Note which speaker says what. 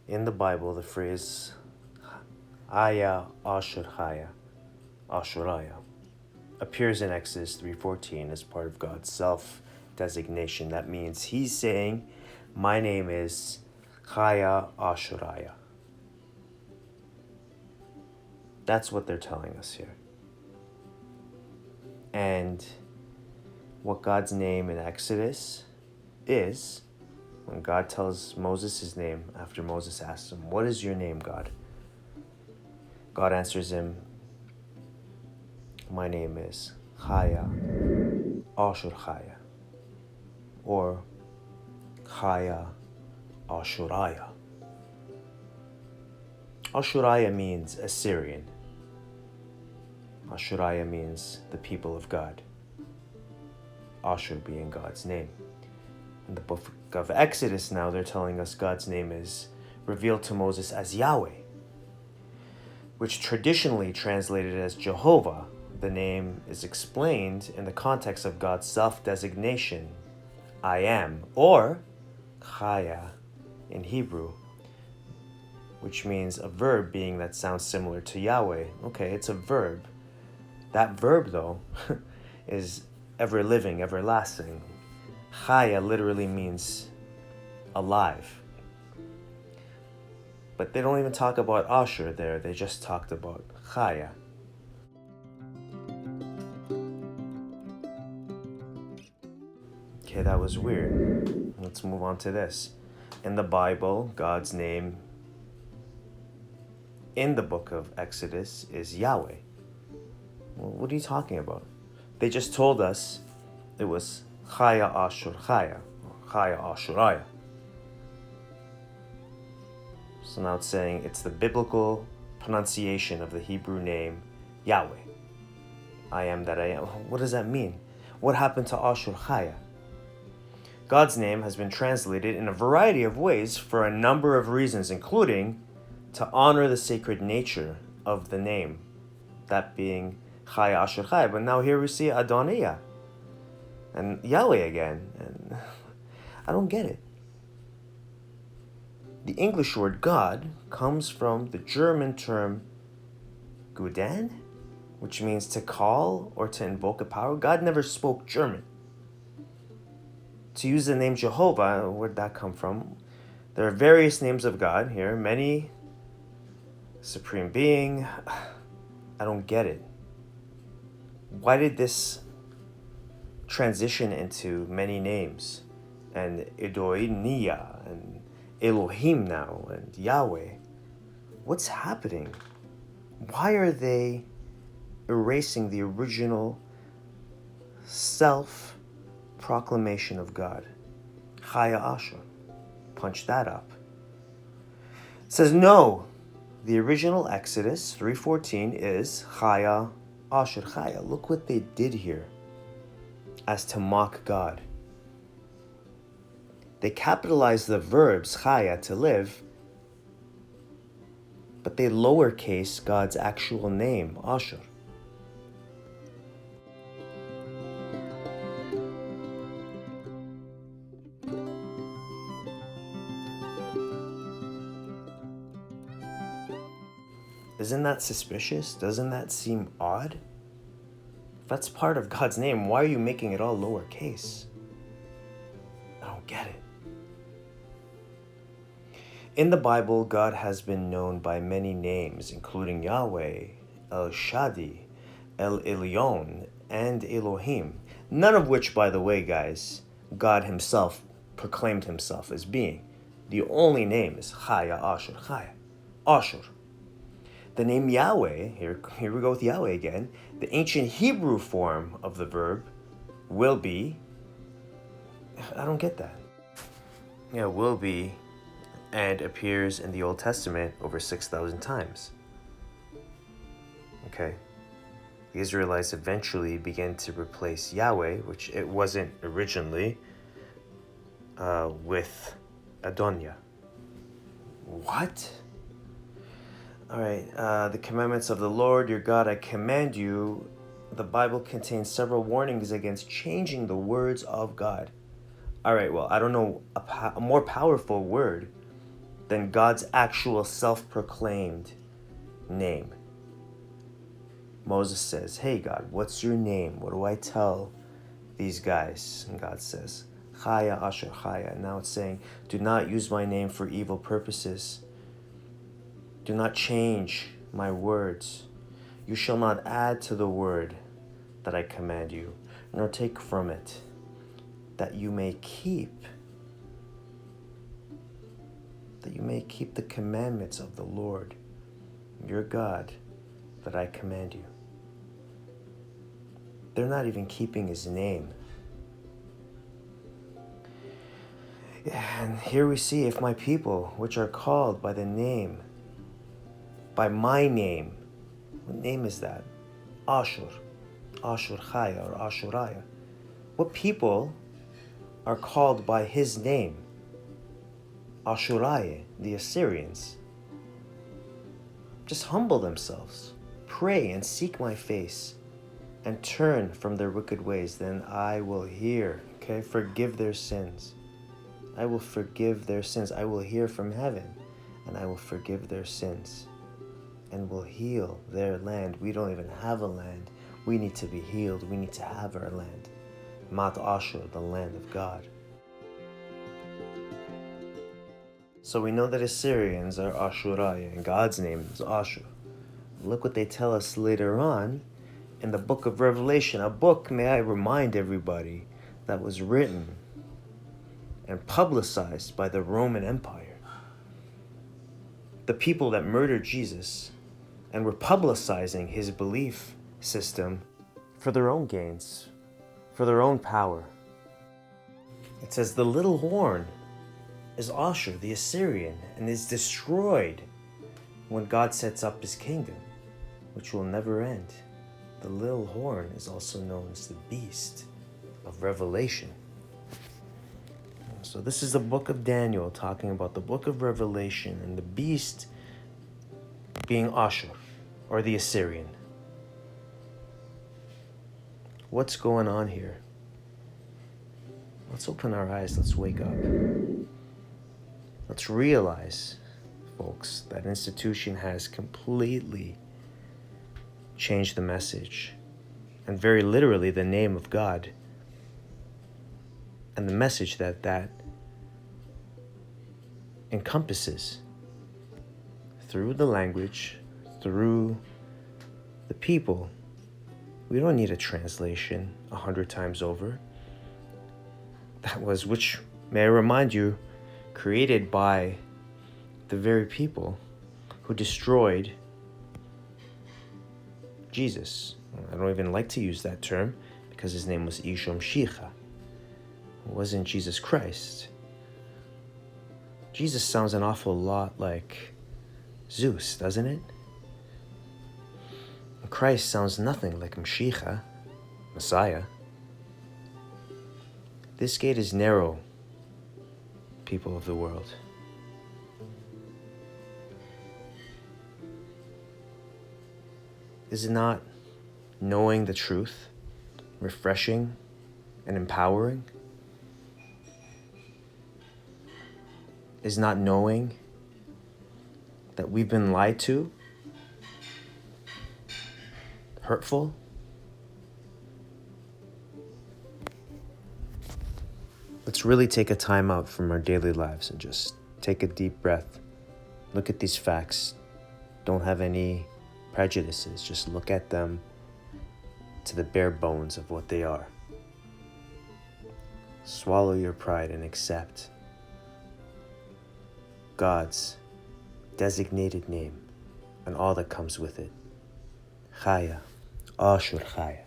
Speaker 1: In the Bible, the phrase Aya Ashur Haya, Ashuraya, appears in Exodus 3:14 as part of God's self-designation. That means he's saying, my name is Chaya Ashuraya. That's what they're telling us here. And what God's name in Exodus is, when God tells Moses his name, after Moses asks him, what is your name, God? God answers him, my name is Chaya Ashur Chaya, or Chaya Ashuraya. Ashuraya means Assyrian. Ashuraya means the people of God. Ashur being God's name. In the book of Exodus now, they're telling us God's name is revealed to Moses as Yahweh, which traditionally translated as Jehovah. The name is explained in the context of God's self-designation, I am, or Chaya in Hebrew, which means a verb being that sounds similar to Yahweh. Okay, it's a verb. That verb, though, is ever-living, everlasting. Chaya literally means alive. But they don't even talk about Ashur there, they just talked about Chaya. Okay, that was weird. Let's move on to this. In the Bible, God's name in the book of Exodus is Yahweh. Well, what are you talking about? They just told us it was Chaya Ashur Chaya, or Chaya Ashuraya. So now it's saying it's the biblical pronunciation of the Hebrew name Yahweh. I am that I am. What does that mean? What happened to Ashur Chaya? God's name has been translated in a variety of ways for a number of reasons, including to honor the sacred nature of the name, that being Chaya Ashur Chaya. But now here we see Adonijah and Yahweh again, and I don't get it. The English word God comes from the German term Guden, which means to call or to invoke a power. God never spoke German. To use the name Jehovah, where'd that come from? There are various names of God here, many supreme being. I don't get it. Why did this transition into many names? And Edoinia, and Elohim now, and Yahweh. What's happening? Why are they erasing the original self-proclamation of God? Chaya Ashur. Punch that up. It says no. The original Exodus 3:14 is Chaya Ashur Chaya. Look what they did here as to mock God. They capitalized the verbs Chaya, to live, but they lowercase God's actual name, Ashur. Isn't that suspicious? Doesn't that seem odd? If that's part of God's name, why are you making it all lowercase? I don't get it. In the Bible, God has been known by many names, including Yahweh, El Shaddai, El Elyon, and Elohim. None of which, by the way, guys, God himself proclaimed himself as being. The only name is Chaya Ashur Chaya. Ashur. The name Yahweh, here we go with Yahweh again, the ancient Hebrew form of the verb will be, I don't get that. Yeah, will be, and appears in the Old Testament over 6,000 times. Okay. The Israelites eventually began to replace Yahweh, which it wasn't originally, with Adonijah. What? All right, the commandments of the Lord your God I command you. The Bible contains several warnings against changing the words of God. All right, well, I don't know a more powerful word than God's actual self-proclaimed name. Moses says, hey God, what's your name? What do I tell these guys? And God says, Chaya Asher Chaya. Now it's saying, do not use my name for evil purposes. Do not change my words. You shall not add to the word that I command you, nor take from it, that you may keep the commandments of the Lord, your God, that I command you. They're not even keeping his name. And here we see, if my people, which are called by the name, by my name, what name is that? Ashur, Ashur Chaya or Ashuraya. What people are called by his name? Ashuraya, the Assyrians. Just humble themselves, pray and seek my face, and turn from their wicked ways, then I will hear, okay? Forgive their sins. I will forgive their sins. I will hear from heaven, and I will forgive their sins, and will heal their land. We don't even have a land. We need to be healed. We need to have our land. Mat Ashur, the land of God. So we know that Assyrians are Ashuraya, and God's name is Ashur. Look what they tell us later on in the book of Revelation, a book, may I remind everybody, that was written and publicized by the Roman Empire. The people that murdered Jesus and were publicizing his belief system for their own gains, for their own power. It says the little horn is Ashur, the Assyrian, and is destroyed when God sets up his kingdom, which will never end. The little horn is also known as the beast of Revelation. So this is the book of Daniel talking about the book of Revelation and the beast being Ashur, or the Assyrian. What's going on here? Let's open our eyes, let's wake up. Let's realize, folks, that institution has completely changed the message, and very literally the name of God, and the message that encompasses through the language, through the people. We don't need a translation 100 times over. That was, which, may I remind you, created by the very people who destroyed Jesus. I don't even like to use that term because his name was Yeshua Mashiach. It wasn't Jesus Christ. Jesus sounds an awful lot like Zeus, doesn't it? Christ sounds nothing like Mashiach, Messiah. This gate is narrow, people of the world. Is it not knowing the truth refreshing and empowering? Is not knowing that we've been lied to hurtful? Let's really take a time out from our daily lives and just take a deep breath. Look at these facts. Don't have any prejudices. Just look at them to the bare bones of what they are. Swallow your pride and accept God's designated name and all that comes with it. Chaya, Ashur Chaya.